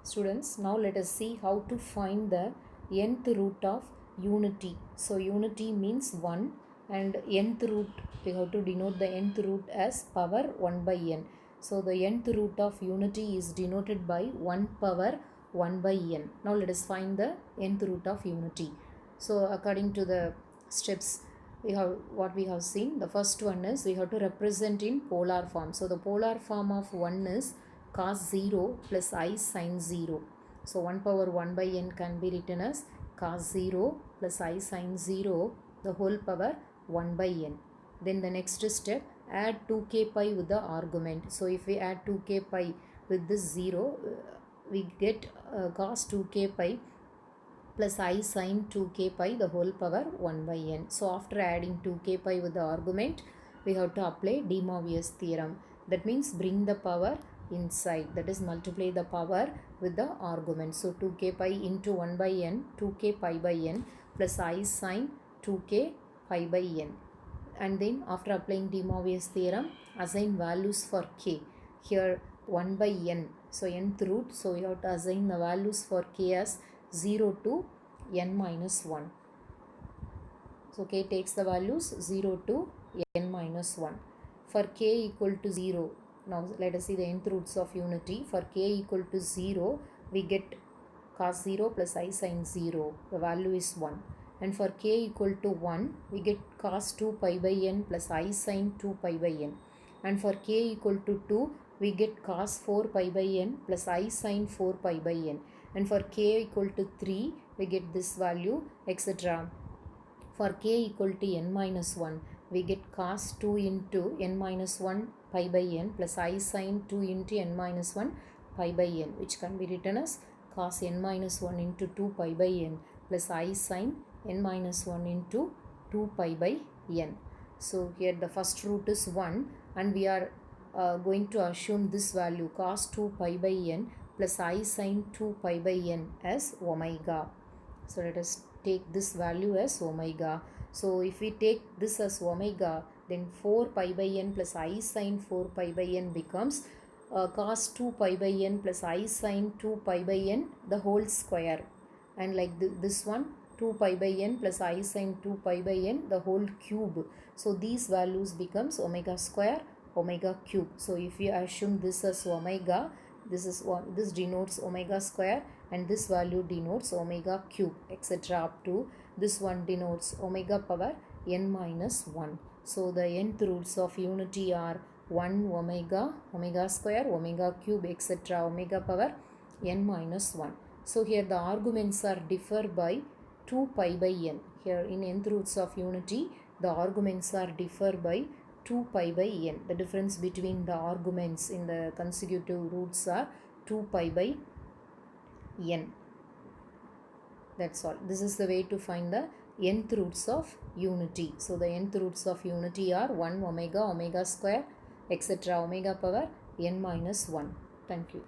Students, now let us see how to find the nth root of unity. So unity means 1 and nth root, we have to denote the nth root as power 1 by n. So the nth root of unity is denoted by 1 power 1 by n. Now let us find the nth root of unity. So according to the steps, we have what we have seen. The first one is we have to represent in polar form. So the polar form of 1 is cos 0 plus I sin 0. So 1 power 1 by n can be written as cos 0 plus I sin 0 the whole power 1 by n. Then the next step, add 2k pi with the argument. So if we add 2k pi with this 0, we get cos 2k pi plus I sin 2k pi the whole power 1 by n. So after adding 2k pi with the argument, we have to apply De Moivre's theorem. That means bring the power inside, that is multiply the power with the argument. So 2k pi into 1 by n, 2k pi by n plus I sin 2k pi by n. And then after applying De Moivre's theorem, assign values for k. Here 1 by n, so nth root, so we have to assign the values for k as 0 to n minus 1. So k takes the values 0 to n minus 1. For k equal to 0, now let us see the nth roots of unity. For k equal to 0, we get cos 0 plus I sin 0. The value is 1. And for k equal to 1, we get cos 2 pi by n plus I sin 2 pi by n. And for k equal to 2, we get cos 4 pi by n plus I sin 4 pi by n. And for k equal to 3, we get this value, etc. For k equal to n minus 1, we get cos 2 into n minus 1 pi by n plus I sin 2 into n minus 1 pi by n, which can be written as cos n minus 1 into 2 pi by n plus I sin n minus 1 into 2 pi by n. So here the first root is 1 and we are going to assume this value cos 2 pi by n plus I sin 2 pi by n as omega. So let us take this value as omega. So if we take this as omega, then 4 pi by n plus I sin 4 pi by n becomes cos 2 pi by n plus I sin 2 pi by n the whole square. And like this one, 2 pi by n plus I sin 2 pi by n the whole cube. So these values becomes omega square, omega cube. So if you assume this as omega, this denotes omega square and this value denotes omega cube, etc. up to this one denotes omega power n minus 1. So the nth roots of unity are 1 omega, omega square, omega cube, etc. omega power n minus 1. So here the arguments are differ by 2 pi by n. Here in nth roots of unity, the arguments are differ by 2 pi by n. The difference between the arguments in the consecutive roots are 2 pi by n. That's all. This is the way to find the nth roots of unity. So the nth roots of unity are 1 omega, omega square, etc. omega power n minus 1. Thank you.